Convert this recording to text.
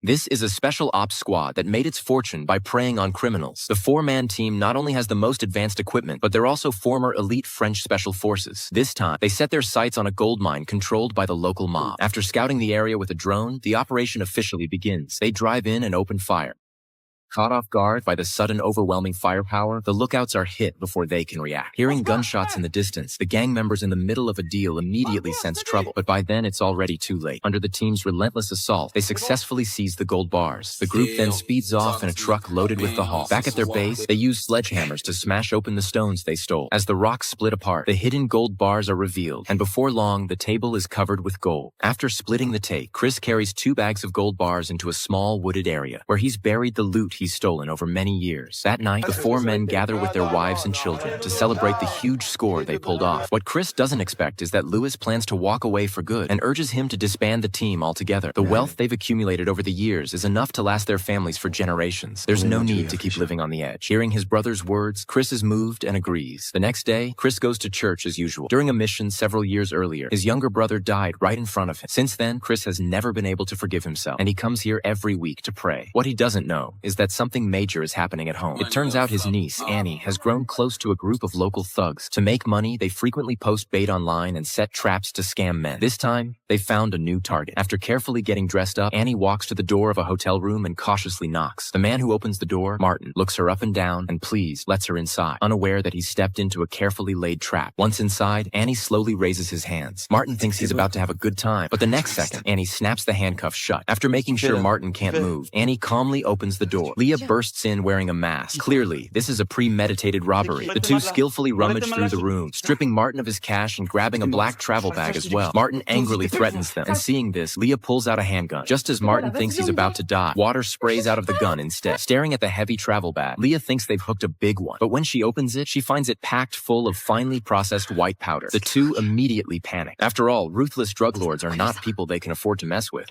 This is a special ops squad that made its fortune by preying on criminals. The four-man team not only has the most advanced equipment, but they're also former elite French special forces. This time, they set their sights on a gold mine controlled by the local mob. After scouting the area with a drone, the operation officially begins. They drive in and open fire. Caught off guard by the sudden overwhelming firepower, the lookouts are hit before they can react. Hearing gunshots in the distance, the gang members in the middle of a deal immediately sense trouble, but by then it's already too late. Under the team's relentless assault, they successfully seize the gold bars. The group then speeds off in a truck loaded with the haul. Back at their base, they use sledgehammers to smash open the stones they stole. As the rocks split apart, the hidden gold bars are revealed, and before long, the table is covered with gold. After splitting the take, Chris carries 2 bags of gold bars into a small wooded area, where he's buried the loot he's stolen over many years. That night, the 4 men gather with their wives and children to celebrate the huge score they pulled off. What Chris doesn't expect is that Lewis plans to walk away for good and urges him to disband the team altogether. The wealth they've accumulated over the years is enough to last their families for generations. There's no need to keep living on the edge. Hearing his brother's words, Chris is moved and agrees. The next day, Chris goes to church as usual. During a mission several years earlier, his younger brother died right in front of him. Since then, Chris has never been able to forgive himself, and he comes here every week to pray. What he doesn't know is that something major is happening at home. It turns out his niece, Annie, has grown close to a group of local thugs. To make money, they frequently post bait online and set traps to scam men. This time, they found a new target. After carefully getting dressed up, Annie walks to the door of a hotel room and cautiously knocks. The man who opens the door, Martin, looks her up and down and pleased lets her inside, unaware that he's stepped into a carefully laid trap. Once inside, Annie slowly raises his hands. Martin thinks he's about to have a good time, but the next second, Annie snaps the handcuffs shut. After making sure Martin can't move, Annie calmly opens the door. Leah bursts in wearing a mask. Clearly, this is a premeditated robbery. The two skillfully rummage through the room, stripping Martin of his cash and grabbing a black travel bag as well. Martin angrily threatens them, and seeing this, Leah pulls out a handgun. Just as Martin thinks he's about to die, water sprays out of the gun instead. Staring at the heavy travel bag, Leah thinks they've hooked a big one, but when she opens it, she finds it packed full of finely processed white powder. The two immediately panic. After all, ruthless drug lords are not people they can afford to mess with.